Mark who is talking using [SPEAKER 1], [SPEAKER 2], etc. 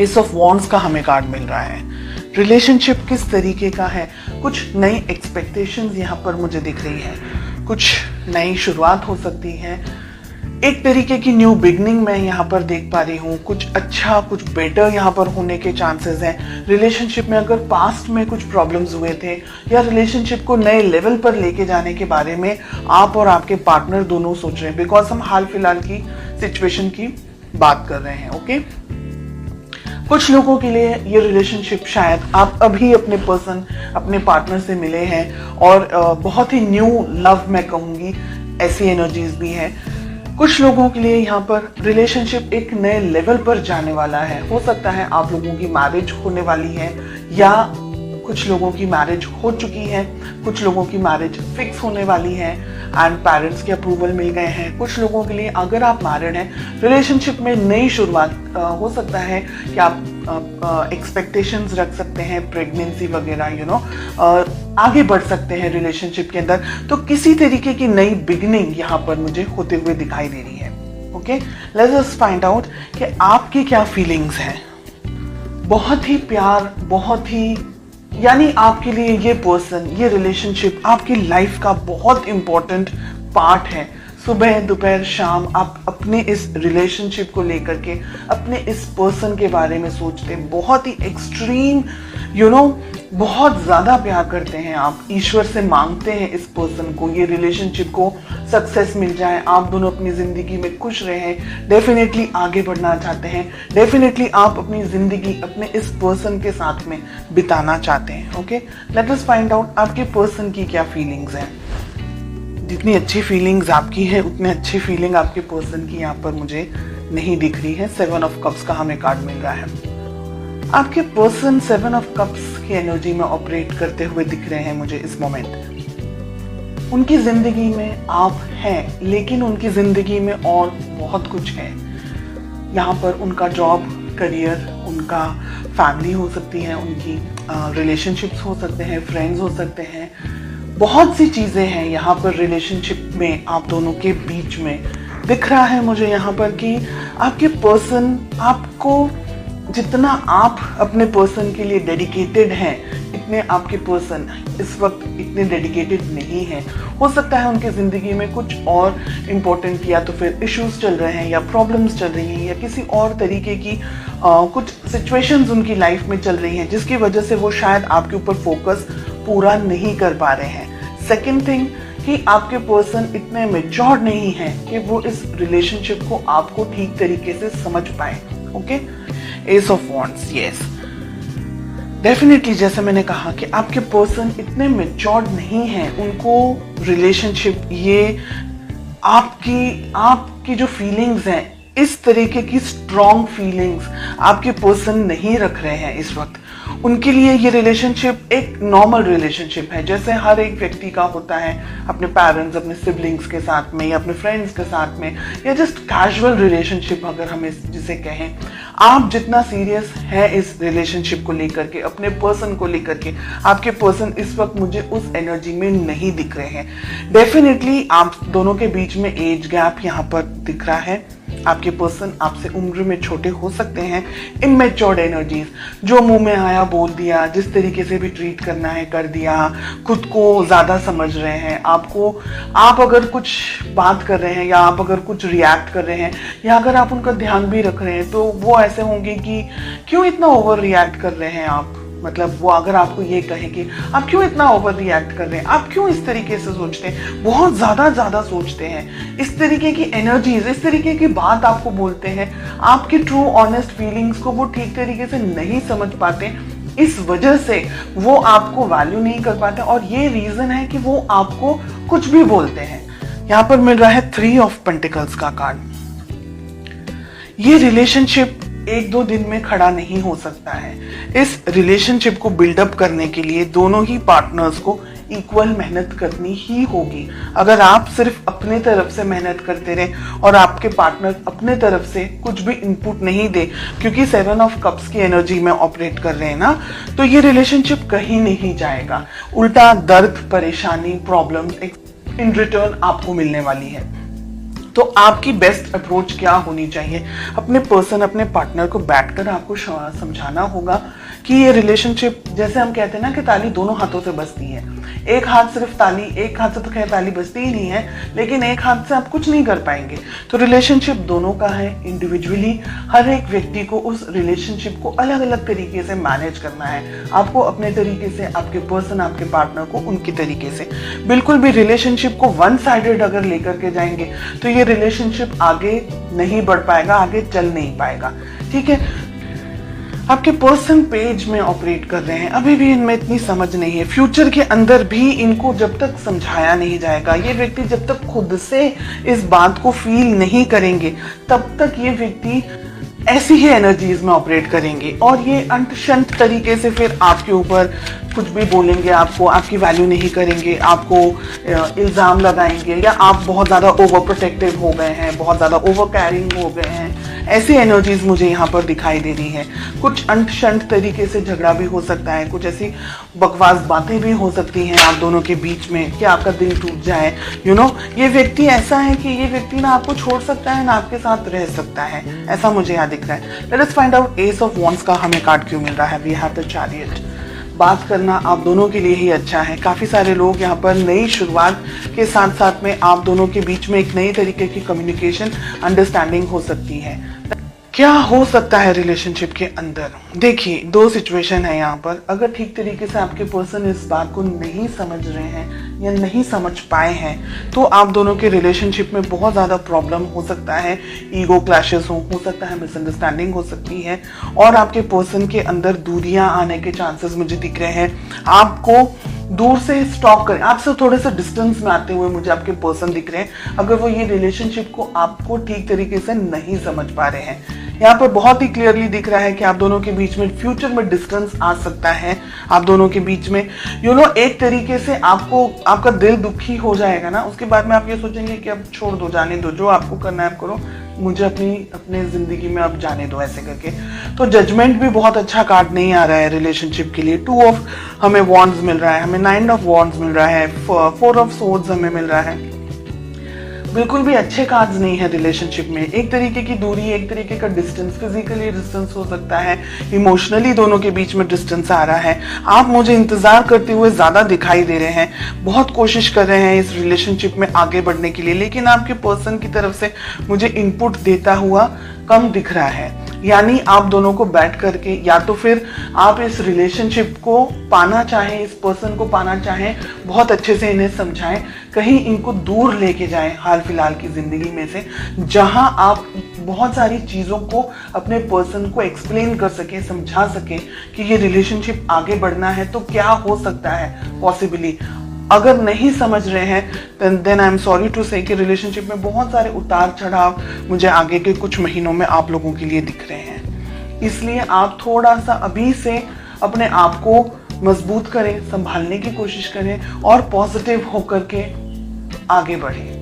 [SPEAKER 1] S of wands का हमें card मिल रहा है। रिलेशनशिप किस तरीके का है, कुछ नई एक्सपेक्टेशंस यहाँ पर मुझे दिख रही है, कुछ नई शुरुआत हो सकती है, एक तरीके की न्यू बिगनिंग मैं यहाँ पर देख पा रही हूँ, कुछ अच्छा कुछ बेटर यहाँ पर होने के चांसेस हैं। रिलेशनशिप में अगर पास्ट में कुछ प्रॉब्लम्स हुए थे या रिलेशनशिप को नए लेवल पर लेके जाने के बारे में आप और आपके पार्टनर दोनों सोच रहे हैं, बिकॉज हम हाल फिलहाल की सिचुएशन की बात कर रहे हैं। ओके, कुछ लोगों के लिए ये रिलेशनशिप शायद आप अभी अपने पार्टनर से मिले हैं और बहुत ही न्यू लव मैं कहूँगी, ऐसी एनर्जीज भी है। कुछ लोगों के लिए यहाँ पर रिलेशनशिप एक नए लेवल पर जाने वाला है। हो सकता है आप लोगों की मैरिज होने वाली है या कुछ लोगों की मैरिज हो चुकी है, कुछ लोगों की मैरिज फिक्स होने वाली है एंड पेरेंट्स के अप्रूवल मिल गए हैं। कुछ लोगों के लिए अगर आप मैरिड हैं, रिलेशनशिप में नई शुरुआत हो सकता है कि आप एक्सपेक्टेशंस रख सकते हैं, प्रेगनेंसी वगैरह आगे बढ़ सकते हैं रिलेशनशिप के अंदर। तो किसी तरीके की नई बिगनिंग यहाँ पर मुझे होते हुए दिखाई दे रही है। Okay, let's just find out कि आपकी क्या फीलिंग्स हैं। बहुत ही प्यार, बहुत ही यानी आपके लिए ये पर्सन, ये रिलेशनशिप आपकी लाइफ का बहुत इंपॉर्टेंट पार्ट है। सुबह दोपहर शाम आप अपने इस रिलेशनशिप को लेकर के, अपने इस पर्सन के बारे में सोचते हैं, बहुत ही एक्सट्रीम बहुत ज़्यादा प्यार करते हैं आप, ईश्वर से मांगते हैं इस पर्सन को, ये रिलेशनशिप को सक्सेस मिल जाए, आप दोनों अपनी ज़िंदगी में खुश रहें, डेफिनेटली आगे बढ़ना चाहते हैं, डेफिनेटली आप अपनी ज़िंदगी अपने इस पर्सन के साथ में बिताना चाहते हैं। Okay, late us find out आपके पर्सन की क्या फीलिंग्स हैं। जितनी अच्छी फीलिंग्स आपकी है उतनी अच्छी फीलिंग आपके पर्सन की यहाँ पर मुझे नहीं दिख रही है। 7 ऑफ कप्स का हमें कार्ड मिल रहा है। आपके पर्सन 7 ऑफ कप्स की एनर्जी में ऑपरेट करते हुए दिख रहे हैं मुझे इस मोमेंट। उनकी जिंदगी में आप हैं, लेकिन उनकी जिंदगी में और बहुत कुछ है। यहाँ पर उनका जॉब, करियर, उनका फैमिली हो सकती है, उनकी रिलेशनशिप्स हो सकते हैं, फ्रेंड्स हो सकते हैं, बहुत सी चीज़ें हैं यहाँ पर रिलेशनशिप में आप दोनों के बीच में। दिख रहा है मुझे यहाँ पर कि आपके पर्सन आपको, जितना आप अपने पर्सन के लिए डेडिकेटेड हैं, इतने आपके पर्सन इस वक्त इतने डेडिकेटेड नहीं हैं। हो सकता है उनकी ज़िंदगी में कुछ और इम्पोर्टेंट या तो फिर इश्यूज चल रहे हैं या प्रॉब्लम्स चल रही हैं या किसी और तरीके की कुछ सिचुएशंस उनकी लाइफ में चल रही हैं, जिसकी वजह से वो शायद आपके ऊपर फोकस पूरा नहीं कर पा रहे हैं। सेकेंड थिंग कि आपके पर्सन इतने मैच्योर नहीं हैं कि वो इस रिलेशनशिप को आपको ठीक तरीके से समझ पाए। Okay, S of wands, yes, definitely जैसे मैंने कहा कि आपके पर्सन इतने मैच्योर नहीं हैं, उनको रिलेशनशिप, ये आपकी जो फीलिंग्स हैं, इस तरीके की स्ट्रॉन्ग फीलिंग्स आपके पर्सन नहीं रख रहे हैं इस वक्त। उनके लिए ये रिलेशनशिप एक नॉर्मल रिलेशनशिप है, जैसे हर एक व्यक्ति का होता है अपने पेरेंट्स, अपने सिबलिंग्स के साथ में या अपने फ्रेंड्स के साथ में, या जस्ट कैजुअल रिलेशनशिप अगर हम जिसे कहें। आप जितना सीरियस है इस रिलेशनशिप को लेकर के, अपने पर्सन को लेकर के, आपके पर्सन इस वक्त मुझे उस एनर्जी में नहीं दिख रहे हैं। डेफिनेटली आप दोनों के बीच में एज गैप यहाँ पर दिख रहा है। आपके पर्सन आपसे उम्र में छोटे हो सकते हैं। इमैच्योर्ड एनर्जीज, जो मुंह में आया बोल दिया, जिस तरीके से भी ट्रीट करना है कर दिया, खुद को ज़्यादा समझ रहे हैं। आप अगर कुछ बात कर रहे हैं या आप अगर कुछ रिएक्ट कर रहे हैं या अगर आप उनका ध्यान भी रख रहे हैं, तो वो ऐसे होंगे कि क्यों इतना ओवर रिएक्ट कर रहे हैं आप। मतलब वो अगर आपको ये कहे कि आप क्यों इतना ओवर रिएक्ट कर रहे हैं, आप क्यों इस तरीके से सोचते हैं, बहुत ज़्यादा सोचते हैं, इस तरीके की एनर्जीज, इस तरीके की बात आपको बोलते हैं, आपकी ट्रू ऑनेस्ट फीलिंग्स को वो ठीक तरीके से नहीं समझ पाते, इस वजह से वो आपको वैल्यू नहीं कर पाते और ये रीज़न है कि वो आपको कुछ भी बोलते हैं। यहाँ पर मिल रहा है 3 ऑफ पेंटिकल्स का कार्ड। ये रिलेशनशिप 1-2 दिन में खड़ा नहीं हो सकता है। इस रिलेशनशिप को बिल्डअप करने के लिए दोनों ही पार्टनर्स को इक्वल मेहनत करनी ही होगी। अगर आप सिर्फ अपने तरफ से मेहनत करते रहे और आपके पार्टनर अपने तरफ से कुछ भी इनपुट नहीं दे, क्योंकि 7 ऑफ कप्स की एनर्जी में ऑपरेट कर रहे हैं ना, तो ये रिलेशनशिप कहीं नहीं जाएगा। उल्टा दर्द, परेशानी, प्रॉब्लम इन रिटर्न आपको मिलने वाली है। तो आपकी बेस्ट अप्रोच क्या होनी चाहिए? अपने पर्सन, अपने पार्टनर को बैठकर आपको समझाना होगा कि ये रिलेशनशिप, जैसे हम कहते हैं ना कि ताली दोनों हाथों से बजती है। एक हाथ सिर्फ ताली, एक हाथ से तो खैर ताली बजती ही नहीं है, लेकिन एक हाथ से आप कुछ नहीं कर पाएंगे। तो रिलेशनशिप दोनों का है। इंडिविजुअली हर एक व्यक्ति को उस रिलेशनशिप को अलग अलग तरीके से मैनेज करना है। आपको अपने तरीके से, आपके पर्सन, आपके पार्टनर को उनके तरीके से। बिल्कुल भी रिलेशनशिप को वन साइडेड अगर लेकर के जाएंगे तो ये रिलेशनशिप आगे नहीं बढ़ पाएगा, आगे चल नहीं पाएगा। ठीक है, आपके पर्सन पेज में ऑपरेट कर रहे हैं, अभी भी इनमें इतनी समझ नहीं है। फ्यूचर के अंदर भी इनको जब तक समझाया नहीं जाएगा, ये व्यक्ति जब तक खुद से इस बात को फील नहीं करेंगे, तब तक ये व्यक्ति ऐसी ही एनर्जीज में ऑपरेट करेंगे और ये अंट शंट तरीके से फिर आपके ऊपर कुछ भी बोलेंगे, आपको, आपकी वैल्यू नहीं करेंगे, आपको इल्ज़ाम लगाएंगे, या आप बहुत ज़्यादा ओवर प्रोटेक्टिव हो गए हैं, बहुत ज़्यादा ओवर कैरिंग हो गए हैं। ऐसी एनर्जीज मुझे यहाँ पर दिखाई दे रही है। कुछ अंट शंट तरीके से झगड़ा भी हो सकता है, कुछ ऐसी बकवास बातें भी हो सकती हैं आप दोनों के बीच में कि आपका दिल टूट जाए। ये व्यक्ति ऐसा है कि ये व्यक्ति ना आपको छोड़ सकता है ना आपके साथ रह सकता है, ऐसा मुझे यहाँ दिख रहा है। Let us find out ace of wands का हमें कार्ड क्यों मिल रहा है। We have the chariot. बात करना आप दोनों के लिए ही अच्छा है। काफ़ी सारे लोग यहाँ पर नई शुरुआत के साथ साथ में आप दोनों के बीच में एक नई तरीके की कम्युनिकेशन, अंडरस्टैंडिंग हो सकती है। क्या हो सकता है रिलेशनशिप के अंदर? देखिए, दो सिचुएशन है यहाँ पर। अगर ठीक तरीके से आपके पर्सन इस बात को नहीं समझ रहे हैं या नहीं समझ पाए हैं तो आप दोनों के रिलेशनशिप में बहुत ज़्यादा प्रॉब्लम हो सकता है। ईगो क्लैशेस हो सकता है, मिसअंडरस्टैंडिंग हो सकती है और आपके पर्सन के अंदर दूरियां आने के चांसेस मुझे दिख रहे हैं। आपको दूर से स्टॉक करें, आपसे थोड़े से डिस्टेंस में आते हुए मुझे आपके पर्सन दिख रहे हैं, अगर वो ये रिलेशनशिप को आपको ठीक तरीके से नहीं समझ पा रहे हैं। यहाँ पर बहुत ही क्लियरली दिख रहा है कि आप दोनों के बीच में फ्यूचर में डिस्टेंस आ सकता है। आप दोनों के बीच में एक तरीके से आपका दिल दुखी हो जाएगा ना, उसके बाद में आप ये सोचेंगे कि अब छोड़ दो, जाने दो, जो आपको करना है आप करो, मुझे अपने जिंदगी में अब जाने दो, ऐसे करके। तो जजमेंट भी बहुत अच्छा कार्ड नहीं आ रहा है रिलेशनशिप के लिए। 2 ऑफ हमें वॉन्ड्स मिल रहा है, हमें 9 ऑफ वॉन्ड्स मिल रहा है, 4 ऑफ सोर्ड्स हमें मिल रहा है। बिल्कुल भी अच्छे कार्ड्स नहीं है रिलेशनशिप में। एक तरीके की दूरी, एक तरीके का डिस्टेंस, फिजिकली डिस्टेंस हो सकता है, इमोशनली दोनों के बीच में डिस्टेंस आ रहा है। आप मुझे इंतजार करते हुए ज्यादा दिखाई दे रहे हैं, बहुत कोशिश कर रहे हैं इस रिलेशनशिप में आगे बढ़ने के लिए, लेकिन आपके पर्सन की तरफ से मुझे इनपुट देता हुआ कम दिख रहा है। यानी आप दोनों को बैठ करके, या तो फिर आप इस रिलेशनशिप को पाना चाहें, इस पर्सन को पाना चाहें, बहुत अच्छे से इन्हें समझाएं, कहीं इनको दूर लेके जाएं हाल फिलहाल की जिंदगी में से, जहां आप बहुत सारी चीजों को अपने पर्सन को एक्सप्लेन कर सके, समझा सके कि ये रिलेशनशिप आगे बढ़ना है तो क्या हो सकता है पॉसिबली। अगर नहीं समझ रहे हैं then I am sorry to say कि रिलेशनशिप में बहुत सारे उतार चढ़ाव मुझे आगे के कुछ महीनों में आप लोगों के लिए दिख रहे हैं। इसलिए आप थोड़ा सा अभी से अपने आप को मजबूत करें, संभालने की कोशिश करें और पॉजिटिव होकर के आगे बढ़ें।